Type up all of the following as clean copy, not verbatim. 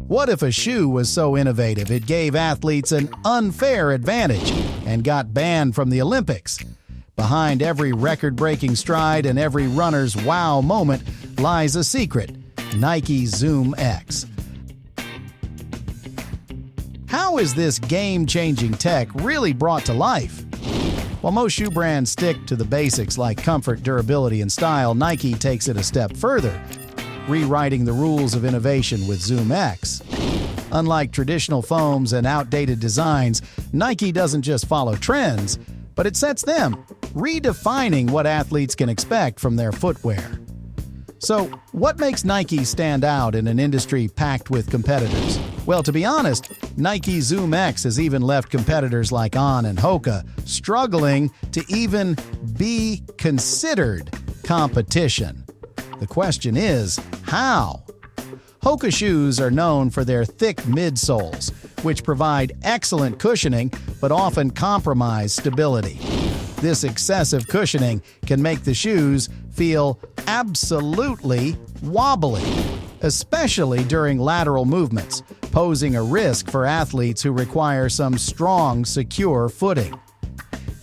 What if a shoe was so innovative it gave athletes an unfair advantage and got banned from the Olympics? Behind every record-breaking stride and every runner's wow moment lies a secret: Nike ZoomX. How is this game-changing tech really brought to life? While most shoe brands stick to the basics like comfort, durability, and style, Nike takes it a step further, rewriting the rules of innovation with ZoomX. Unlike traditional foams and outdated designs, Nike doesn't just follow trends, but it sets them, redefining what athletes can expect from their footwear. So, what makes Nike stand out in an industry packed with competitors? Well, to be honest, Nike ZoomX has even left competitors like On and Hoka struggling to even be considered competition. The question is, how? Hoka shoes are known for their thick midsoles, which provide excellent cushioning but often compromise stability. This excessive cushioning can make the shoes feel absolutely wobbly, especially during lateral movements, posing a risk for athletes who require some strong, secure footing.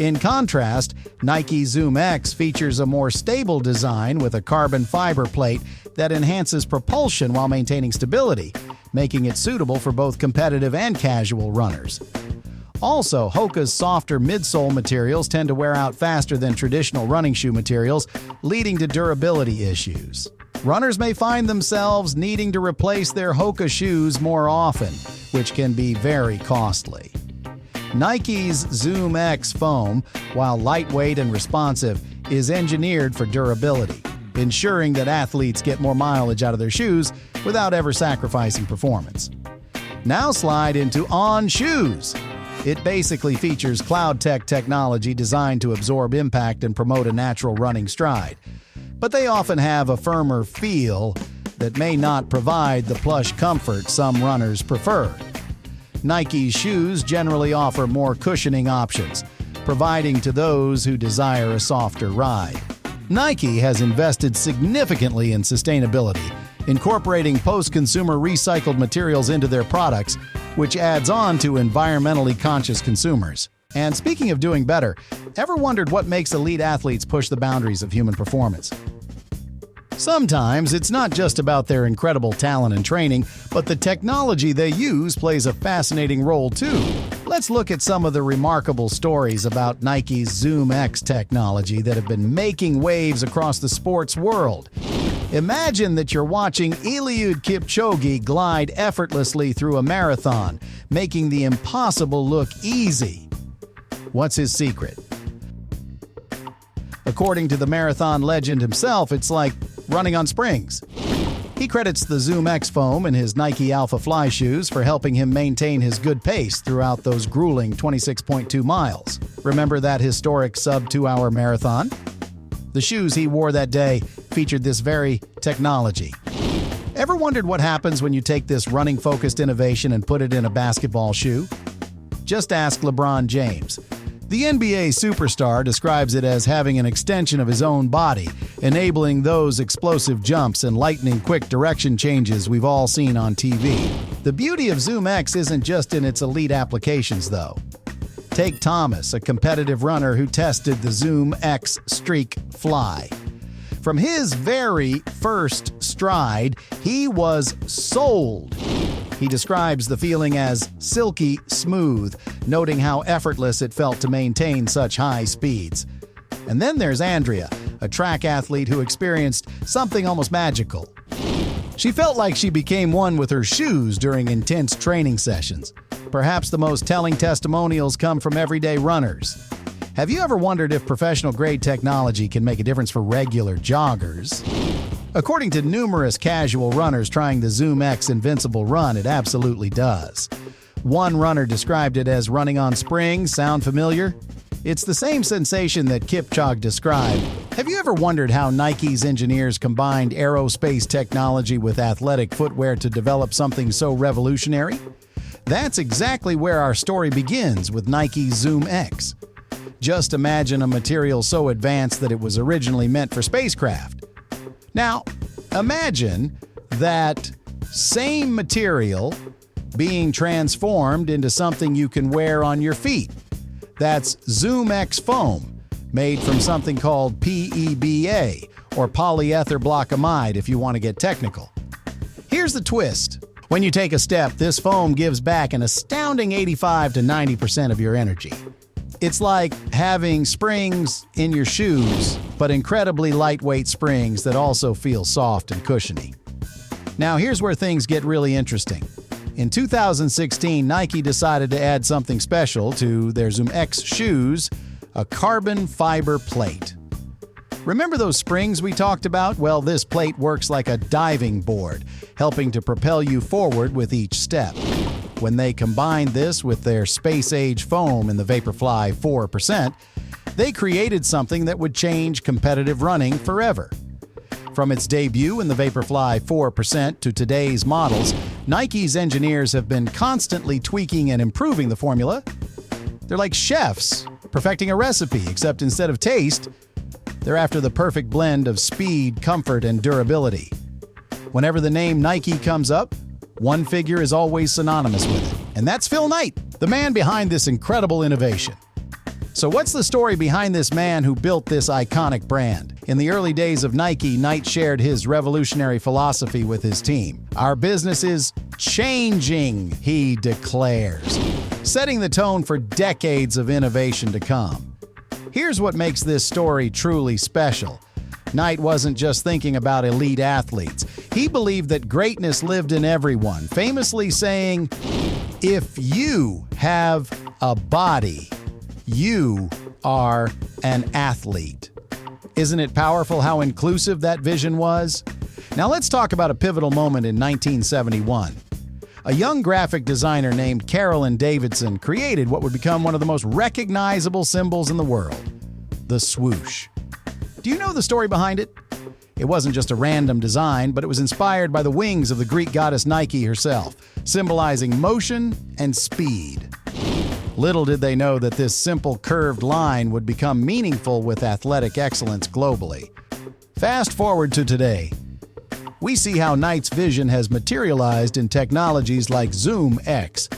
In contrast, Nike ZoomX features a more stable design with a carbon fiber plate that enhances propulsion while maintaining stability, making it suitable for both competitive and casual runners. Also, Hoka's softer midsole materials tend to wear out faster than traditional running shoe materials, leading to durability issues. Runners may find themselves needing to replace their Hoka shoes more often, which can be very costly. Nike's ZoomX foam, while lightweight and responsive, is engineered for durability, ensuring that athletes get more mileage out of their shoes without ever sacrificing performance. Now slide into On shoes. It basically features Cloud Tech technology designed to absorb impact and promote a natural running stride. But they often have a firmer feel that may not provide the plush comfort some runners prefer. Nike's shoes generally offer more cushioning options, providing to those who desire a softer ride. Nike has invested significantly in sustainability, incorporating post-consumer recycled materials into their products, which adds on to environmentally conscious consumers. And speaking of doing better, ever wondered what makes elite athletes push the boundaries of human performance? Sometimes it's not just about their incredible talent and training, but the technology they use plays a fascinating role too. Let's look at some of the remarkable stories about Nike's ZoomX technology that have been making waves across the sports world. Imagine that you're watching Eliud Kipchoge glide effortlessly through a marathon, making the impossible look easy. What's his secret? According to the marathon legend himself, it's like running on springs. He credits the ZoomX foam in his Nike Alpha Fly shoes for helping him maintain his good pace throughout those grueling 26.2 miles. Remember that historic sub-2-hour marathon? The shoes he wore that day featured this very technology. Ever wondered what happens when you take this running-focused innovation and put it in a basketball shoe? Just ask LeBron James. The NBA superstar describes it as having an extension of his own body, enabling those explosive jumps and lightning-quick direction changes we've all seen on TV. The beauty of ZoomX isn't just in its elite applications, though. Take Thomas, a competitive runner who tested the ZoomX Streak Fly. From his very first stride, he was sold. He describes the feeling as silky smooth, noting how effortless it felt to maintain such high speeds. And then there's Andrea, a track athlete who experienced something almost magical. She felt like she became one with her shoes during intense training sessions. Perhaps the most telling testimonials come from everyday runners. Have you ever wondered if professional-grade technology can make a difference for regular joggers? According to numerous casual runners trying the ZoomX Invincible Run, it absolutely does. One runner described it as running on springs. Sound familiar? It's the same sensation that Kipchoge described. Have you ever wondered how Nike's engineers combined aerospace technology with athletic footwear to develop something so revolutionary? That's exactly where our story begins with Nike ZoomX. Just imagine a material so advanced that it was originally meant for spacecraft. Now, imagine that Same material being transformed into something you can wear on your feet. That's ZoomX foam, made from something called PEBA, or polyether blockimide if you want to get technical. Here's the twist. When you take a step, this foam gives back an astounding 85 to 90% of your energy. It's like having springs in your shoes, but incredibly lightweight springs that also feel soft and cushiony. Now here's where things get really interesting. In 2016, Nike decided to add something special to their ZoomX shoes, a carbon fiber plate. Remember those springs we talked about? Well, this plate works like a diving board, helping to propel you forward with each step. When they combined this with their space-age foam in the Vaporfly 4%, they created something that would change competitive running forever. From its debut in the Vaporfly 4% to today's models, Nike's engineers have been constantly tweaking and improving the formula. They're like chefs, perfecting a recipe, except instead of taste, they're after the perfect blend of speed, comfort, and durability. Whenever the name Nike comes up, one figure is always synonymous with it, and that's Phil Knight, the man behind this incredible innovation. So what's the story behind this man who built this iconic brand? In the early days of Nike, Knight shared his revolutionary philosophy with his team. "Our business is changing," he declares, setting the tone for decades of innovation to come. Here's what makes this story truly special. Knight wasn't just thinking about elite athletes. He believed that greatness lived in everyone, famously saying, "If you have a body, you are an athlete." Isn't it powerful how inclusive that vision was? Now let's talk about a pivotal moment in 1971. A young graphic designer named Carolyn Davidson created what would become one of the most recognizable symbols in the world, the swoosh. Do you know the story behind it? It wasn't just a random design, but it was inspired by the wings of the Greek goddess Nike herself, symbolizing motion and speed. Little did they know that this simple curved line would become meaningful with athletic excellence globally. Fast forward to today. We see how Knight's vision has materialized in technologies like ZoomX.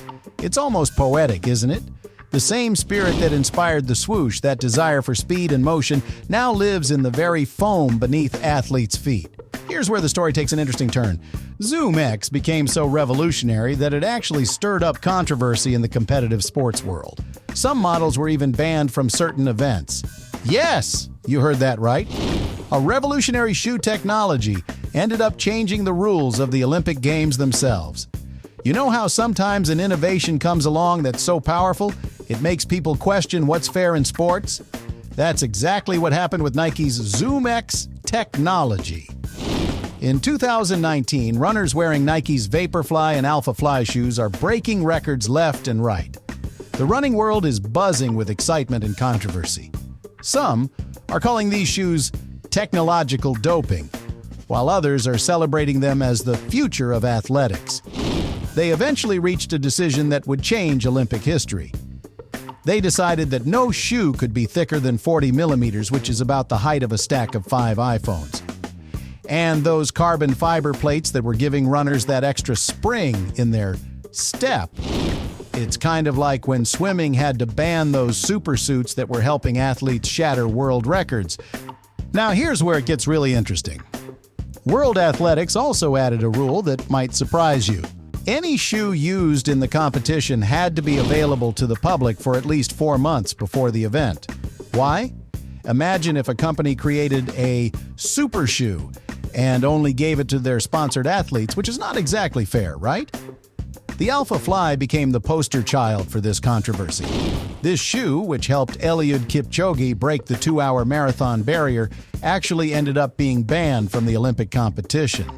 It's almost poetic, isn't it? The same spirit that inspired the swoosh, that desire for speed and motion, now lives in the very foam beneath athletes' feet. Here's where the story takes an interesting turn. ZoomX became so revolutionary that it actually stirred up controversy in the competitive sports world. Some models were even banned from certain events. Yes, you heard that right. A revolutionary shoe technology ended up changing the rules of the Olympic Games themselves. You know how sometimes an innovation comes along that's so powerful, it makes people question what's fair in sports? That's exactly what happened with Nike's ZoomX technology. In 2019, runners wearing Nike's Vaporfly and Alphafly shoes are breaking records left and right. The running world is buzzing with excitement and controversy. Some are calling these shoes technological doping, while others are celebrating them as the future of athletics. They eventually reached a decision that would change Olympic history. They decided that no shoe could be thicker than 40 millimeters, which is about the height of a stack of 5 iPhones. And those carbon fiber plates that were giving runners that extra spring in their step. It's kind of like when swimming had to ban those super suits that were helping athletes shatter world records. Now here's where it gets really interesting. World Athletics also added a rule that might surprise you. Any shoe used in the competition had to be available to the public for at least 4 months before the event. Why? Imagine if a company created a super shoe and only gave it to their sponsored athletes, which is not exactly fair, right? The Alphafly became the poster child for this controversy. This shoe, which helped Eliud Kipchoge break the 2-hour marathon barrier, actually ended up being banned from the Olympic competition.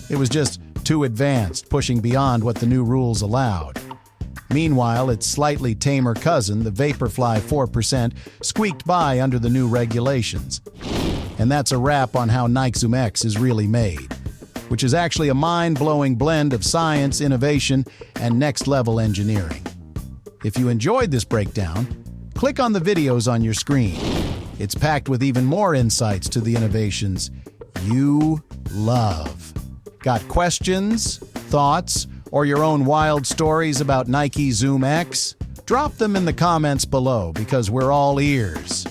It was just too advanced, pushing beyond what the new rules allowed. Meanwhile, its slightly tamer cousin, the Vaporfly 4%, squeaked by under the new regulations. And that's a wrap on how Nike ZoomX is really made, which is actually a mind-blowing blend of science, innovation, and next-level engineering. If you enjoyed this breakdown, click on the videos on your screen. It's packed with even more insights to the innovations you love. Got questions, thoughts, or your own wild stories about Nike ZoomX? Drop them in the comments below because we're all ears.